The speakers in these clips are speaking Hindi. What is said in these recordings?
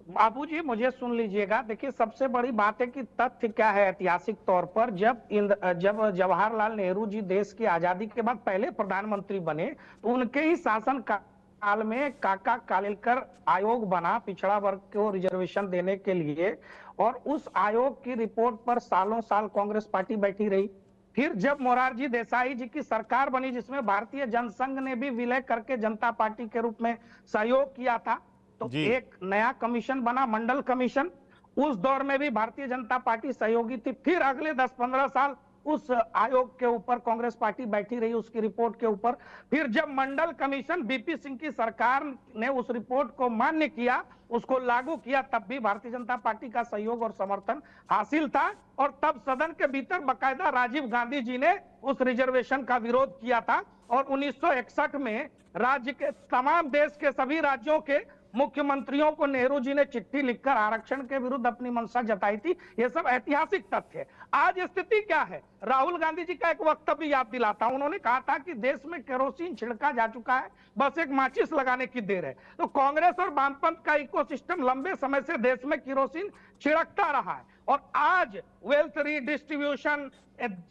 बाबूजी मुझे सुन लीजिएगा। देखिए सबसे बड़ी बात है कि तथ्य क्या है ऐतिहासिक तौर पर, जब जवाहरलाल नेहरू जी देश की आजादी के बाद पहले प्रधानमंत्री बने तो उनके ही शासन काल में काका कालेलकर आयोग बना पिछड़ा वर्ग को रिजर्वेशन देने के लिए, और उस आयोग की रिपोर्ट पर सालों साल कांग्रेस पार्टी बैठी रही। फिर जब मोरारजी देसाई जी की सरकार बनी जिसमें भारतीय जनसंघ ने भी विलय करके जनता पार्टी के रूप में सहयोग किया था, तो जी। एक नया कमीशन बना, मंडल कमीशन। उस दौर में भी भारतीय जनता पार्टी सहयोगी थी। फिर अगले 10-15 साल उस आयोग के ऊपर कांग्रेस पार्टी बैठी रही, उसकी रिपोर्ट के ऊपर। फिर जब मंडल कमीशन बीपी सिंह की सरकार ने उस रिपोर्ट को मान्य किया, उसको लागू किया, तब भी भारतीय जनता पार्टी का सहयोग और समर्थन हासिल था। और तब सदन के भीतर बकायदा राजीव गांधी जी ने उस रिजर्वेशन का विरोध किया था। और 1961 में राज्य के तमाम देश के सभी राज्यों के मुख्यमंत्रियों को नेहरू जी ने चिट्ठी लिखकर आरक्षण के विरुद्ध अपनी मंशा जताई थी। ये सब ऐतिहासिक तथ्य है। आज स्थिति क्या है, राहुल गांधी जी का एक वक्तव्य याद दिलाता हूं। उन्होंने कहा था कि देश में केरोसिन छिड़का जा चुका है, बस एक माचिस लगाने की देर है। तो कांग्रेस और वामपंथ का इकोसिस्टम लंबे समय से देश में केरोसिन छिड़कता रहा है। और आज वेल्थ रीडिस्ट्रीब्यूशन,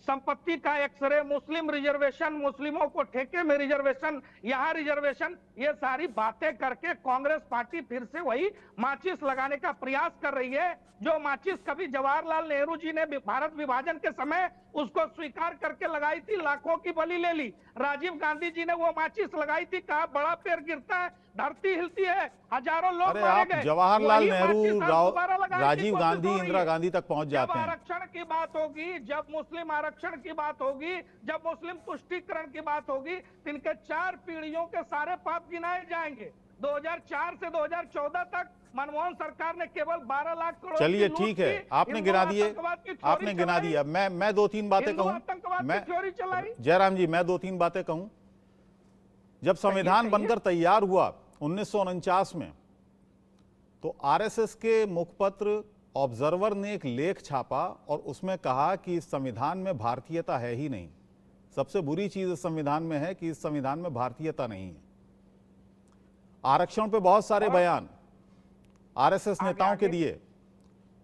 संपत्ति का एक्सरे, मुस्लिम रिजर्वेशन, मुस्लिमों को ठेके में रिजर्वेशन, यहाँ रिजर्वेशन, ये सारी बातें करके कांग्रेस पार्टी फिर से वही माचिस लगाने का प्रयास कर रही है। जो माचिस कभी जवाहरलाल नेहरू जी ने भारत विभाजन के समय उसको स्वीकार करके लगाई थी, लाखों की बलि ले ली। राजीव गांधी जी ने वो माचिस लगाई थी, कहा बड़ा पेड़ गिरता है धरती हिलती है, हजारों लोग मारे गए। जवाहरलाल नेहरू, राजीव कोशिश गांधी, हो रही इंदिरा है। गांधी तक पहुंच जब जाते हैं। आरक्षण की बात होगी, जब मुस्लिम आरक्षण की बात होगी, जब मुस्लिम तुष्टीकरण की बात होगी, तो इनके 4 पीढ़ियों के सारे पाप गिनाए जाएंगे। 2004 से 2014 तक मनमोहन सरकार ने केवल 12 लाख करोड़। चलिए ठीक है, आपने गिना दिए, आपने गिना दिया। मैं 2-3 बातें कहूं। मैं जयराम जी, मैं 2-3 बातें कहूं। जब संविधान बनकर तैयार हुआ 1949 में, तो आरएसएस के मुखपत्र ऑब्जर्वर ने एक लेख छापा और उसमें कहा कि इस संविधान में भारतीयता है ही नहीं। सबसे बुरी चीज इस संविधान में है कि इस संविधान में भारतीयता नहीं है। आरक्षण पे बहुत सारे बयान आरएसएस नेताओं के दिए।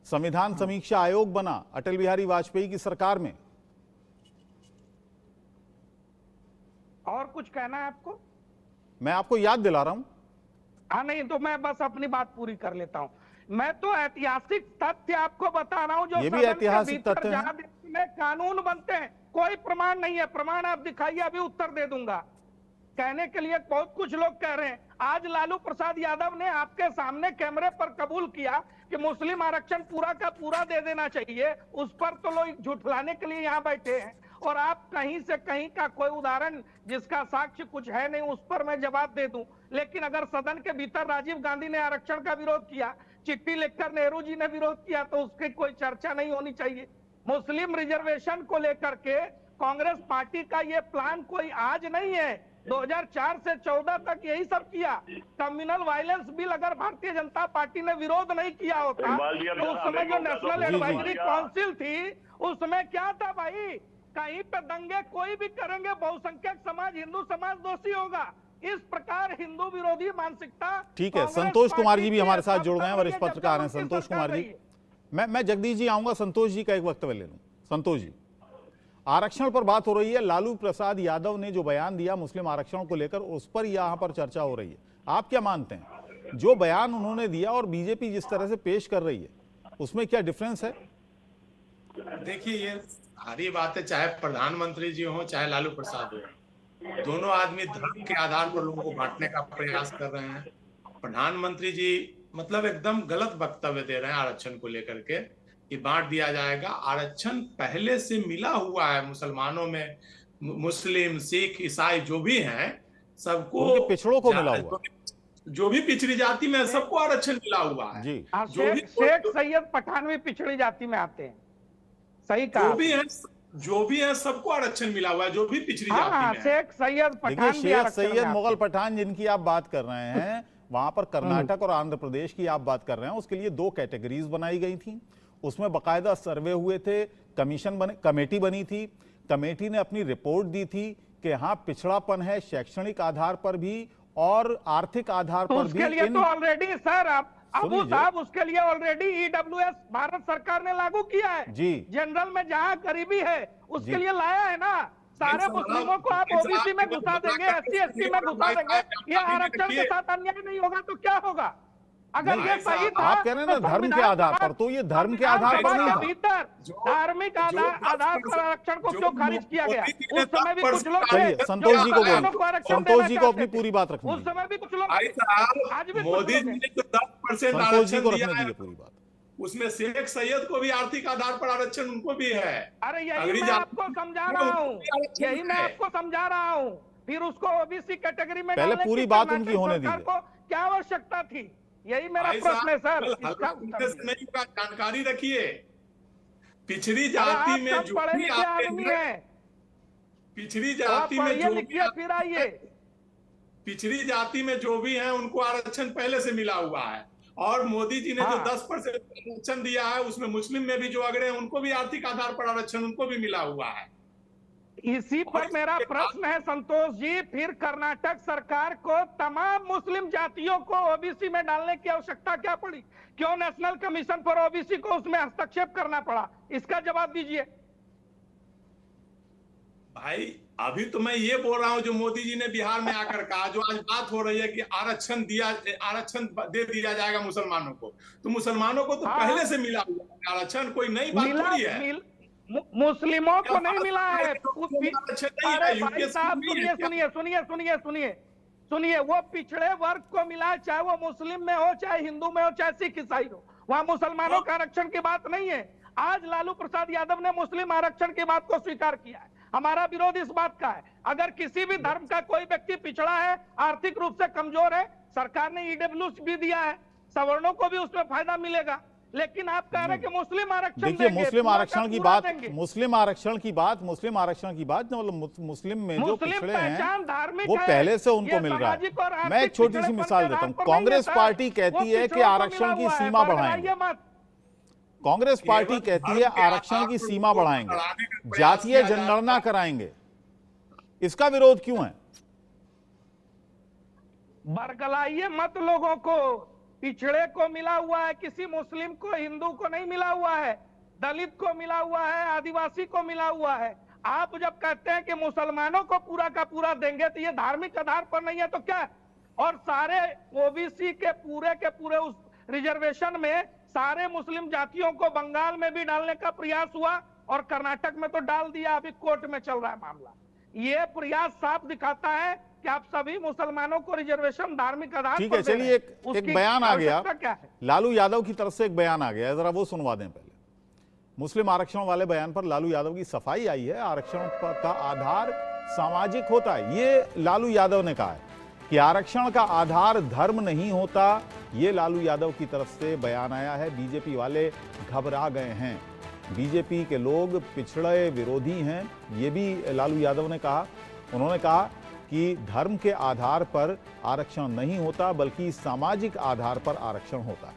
संविधान समीक्षा आयोग बना अटल बिहारी वाजपेयी की सरकार में। और कुछ कहना है आपको? मैं आपको याद दिला रहा हूं। हाँ, नहीं तो मैं बस अपनी बात पूरी कर लेता हूं। मैं तो ऐतिहासिक तथ्य आपको बता रहा हूं, जो ये भी ऐतिहासिक तथ्य जहां में कानून बनते हैं। कोई प्रमाण नहीं है, प्रमाण आप दिखाइए, अभी उत्तर दे दूंगा। कहने के लिए बहुत कुछ लोग कह रहे हैं। आज लालू प्रसाद यादव ने आपके सामने कैमरे पर कबूल किया कि मुस्लिम आरक्षण पूरा का पूरा दे देना चाहिए। उस पर तो लोग झुठलाने के लिए यहाँ बैठे हैं। और आप कहीं से कहीं का कोई उदाहरण जिसका साक्ष्य कुछ है नहीं, उस पर मैं जवाब दे दूं। लेकिन अगर सदन के भीतर राजीव गांधी ने आरक्षण का विरोध किया, चिट्ठी लिखकर नेहरू जी ने विरोध किया, तो उसकी कोई चर्चा नहीं होनी चाहिए। मुस्लिम रिजर्वेशन को लेकर के कांग्रेस पार्टी का ये प्लान कोई आज नहीं है। 2004 से 14 तक यही सब किया। कम्युनल वायलेंस बिल अगर भारतीय जनता पार्टी ने विरोध नहीं किया होता, तो उस समय जो नेशनल एडवाइजरी काउंसिल थी, उसमें क्या था भाई? कहीं पे दंगे कोई भी करेंगे, बहुसंख्यक समाज, हिंदू समाज दोषी होगा। इस प्रकार हिंदू विरोधी मानसिकता। ठीक है, संतोष कुमार जी भी हमारे साथ जुड़ गए हैं, वरिष्ठ पत्रकार हैं संतोष कुमार जी। मैं जगदीश जी आऊंगा, संतोष जी का एक वक्तव्य ले लूं। संतोष जी, आरक्षण पर बात हो रही है। लालू प्रसाद यादव ने जो बयान दिया मुस्लिम आरक्षण को लेकर, उस पर यहां पर चर्चा हो रही है। आप क्या मानते हैं, जो बयान उन्होंने दिया और बीजेपी जिस तरह से पेश कर रही है, उसमें क्या डिफरेंस है? देखिए, ये सारी बातें चाहे प्रधानमंत्री जी हो चाहे लालू प्रसाद हो, दोनों आदमी धर्म के आधार पर लोगों को बांटने का प्रयास कर रहे हैं। प्रधानमंत्री जी मतलब एकदम गलत वक्तव्य दे रहे हैं आरक्षण को लेकर के कि बांट दिया जाएगा। आरक्षण पहले से मिला हुआ है मुसलमानों में, मुस्लिम, सिख, ईसाई जो भी हैं सबको, पिछड़ों को मिला हुआ, जो भी पिछड़ी जाति में सबको आरक्षण मिला हुआ है। जी, शेख सैयद पठान भी पिछड़ी जाति में आते हैं। सही कहा। जो भी है सबको आरक्षण मिला हुआ है, जो भी पिछड़ी जाति में है। शेख सैयद पठान, शेख सैयद मुगल पठान जिनकी आप बात कर रहे हैं, वहां पर कर्नाटक और आंध्र प्रदेश की आप बात कर रहे हैं, उसके लिए 2 कैटेगरीज बनाई गई थी। उसमें बकायदा सर्वे हुए थे, कमेटी बनी थी। कमेटी ने अपनी रिपोर्ट दी थी कि हाँ पिछड़ापन है शैक्षणिक आधार पर भी और आर्थिक आधार पर भी। उसके लिए तो ऑलरेडी सर, आप अबू साहब, उसके लिए ऑलरेडी ईडब्ल्यूएस भारत सरकार ने लागू किया है जी। जनरल में जहां गरीबी है उसके लिए लाया है ना। सारे मुस्लिमों को आप ओबीसी में घुसा देंगे, एससी एसटी में घुसा देंगे, ये आरक्षण के साथ अन्याय नहीं होगा तो क्या होगा? अगर ये सही था, आप कह रहे हैं ना धर्म के आधार पर, तो ये धर्म के आधार पर नहीं था। भीतर धार्मिक आधार पर आरक्षण को क्यों खारिज किया गया? उस समय भी कुछ लोग चलिए संतोष जी को बोलिए, संतोष जी को अपनी पूरी बात रखनी उस समय भी कुछ लोग, आज भी मोदी जी ने जो 10% संतोष जी को आरक्षण दिया रखने है, दीजिए पूरी बात। उसमें शेख सैयद को भी आर्थिक आधार पर आरक्षण उनको भी है। अरे यही मैं आपको समझा रहा हूँ, यही मैं आपको समझा रहा हूँ। फिर उसको ओबीसी कैटेगरी में पहले पूरी बात उनकी होने दीजिए। को क्या आवश्यकता थी? यही मेरा प्रश्न है सर। नहीं का जानकारी रखिए, पिछड़ी जाति में जो भी आदमी है, पिछड़ी जाति में जो भी फिर आइए, पिछड़ी जाति में जो भी है उनको आरक्षण पहले से मिला हुआ है। और मोदी जी ने जो 10% आरक्षण दिया है उसमें मुस्लिम में भी जो अगड़े हैं उनको भी आर्थिक आधार पर आरक्षण उनको भी मिला हुआ है। इसी पर मेरा प्रश्न है संतोष जी, फिर कर्नाटक सरकार को तमाम मुस्लिम जातियों को ओबीसी में डालने की आवश्यकता क्या पड़ी? क्यों नेशनल कमीशन फॉर ओबीसी को उसमें हस्तक्षेप करना पड़ा? इसका जवाब दीजिए। भाई अभी तो मैं ये बोल रहा हूं जो मोदी जी ने बिहार में आकर कहा, जो आज बात हो रही है कि आरक्षण दे दिया जाएगा मुसलमानों को, तो मुसलमानों को तो पहले से मिला हुआ है आरक्षण, कोई नई बात थोड़ी है। मुस्लिमों को नहीं मिला है। सुनिए, वो पिछड़े वर्ग को मिला, चाहे वो मुस्लिम में हो, चाहे हिंदू में हो, चाहे सिख ईसाई हो। वहां मुसलमानों का आरक्षण की बात नहीं है। आज लालू प्रसाद यादव ने मुस्लिम आरक्षण की बात को स्वीकार किया है। हमारा विरोध इस बात का है, अगर किसी भी धर्म का कोई व्यक्ति पिछड़ा है, आर्थिक रूप से कमजोर है, सरकार ने ईडब्ल्यूएस भी दिया है, सवर्णों को भी उसमें फायदा मिलेगा। लेकिन आप कह रहे हैं कि मुस्लिम आरक्षण, देखिए मुस्लिम आरक्षण की बात, मुस्लिम आरक्षण की बात मतलब मुस्लिम में जो पिछड़े हैं वो पहले से उनको मिल रहा है। मैं एक छोटी सी मिसाल देता हूं, कांग्रेस पार्टी कहती है कि आरक्षण की सीमा बढ़ाएंगे, कांग्रेस पार्टी कहती है आरक्षण की सीमा बढ़ाएंगे, जातीय जनगणना कराएंगे, इसका विरोध क्यों है? बरगलाइए मत लोगों को, पिछड़े को मिला हुआ है, किसी मुस्लिम को, हिंदू को नहीं मिला हुआ है, दलित को मिला हुआ है, आदिवासी को मिला हुआ है। आप जब कहते हैं कि मुसलमानों को पूरा का पूरा देंगे तो ये धार्मिक आधार पर नहीं है तो क्या? और सारे ओबीसी के पूरे उस रिजर्वेशन में सारे मुस्लिम जातियों को बंगाल में भी डालने का प्रयास हुआ और कर्नाटक में तो डाल दिया, अभी कोर्ट में चल रहा है मामला। ये प्रयास साफ दिखाता है कि आप सभी मुसलमानों को रिजर्वेशन धार्मिक आधार पर। ठीक है, चलिए एक बयान आ गया, लालू यादव की तरफ से एक बयान आ गया, जरा वो सुनवा दें पहले। मुस्लिम आरक्षण वाले बयान पर लालू यादव की सफाई आई है, आरक्षण का आधार सामाजिक होता है, ये लालू यादव ने कहा है कि आरक्षण का आधार धर्म नहीं होता। ये लालू यादव की तरफ से बयान आया है। बीजेपी वाले घबरा गए हैं, बीजेपी के लोग पिछड़े विरोधी हैं, ये भी लालू यादव ने कहा। उन्होंने कहा कि धर्म के आधार पर आरक्षण नहीं होता बल्कि सामाजिक आधार पर आरक्षण होता है।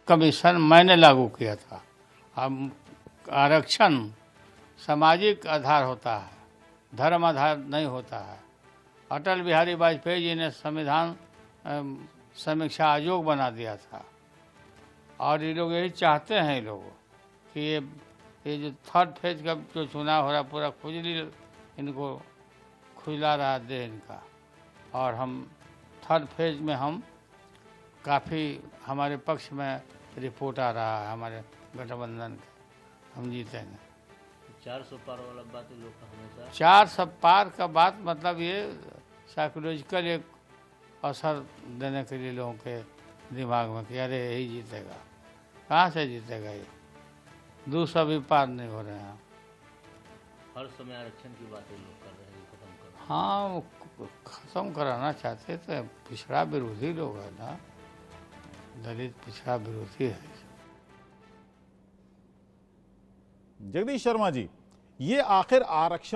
कमीशन मैंने लागू किया था। अब आरक्षण सामाजिक आधार होता है, धर्म आधार नहीं होता है। अटल बिहारी वाजपेयी जी ने संविधान समीक्षा आयोग बना दिया था और ये लोग यही चाहते हैं, ये लोग कि ये जो थर्ड फेज का जो चुनाव हो रहा पूरा खुजली इनको खुजला रहा दे इनका, और हम थर्ड फेज में हम काफ़ी हमारे पक्ष में रिपोर्ट आ रहा है, हमारे गठबंधन के हम जीतेंगे। 400 पार वाला बात लोग का हमेशा 400 पार का बात मतलब ये साइकोलॉजिकल एक असर देने के लिए लोगों के दिमाग में कि अरे यही जीतेगा। कहाँ से जीतेगा ये? 200 भी पार नहीं हो रहे हैं। हर समय आरक्षण की बातें लोग कर रहे हैं, खत्म कर। हाँ, वो खत्म कराना चाहते थे, पिछड़ा विरोधी लोग है ना, दलित पिछड़ा विरोधी है। जगदीश शर्मा जी, ये आखिर आरक्षण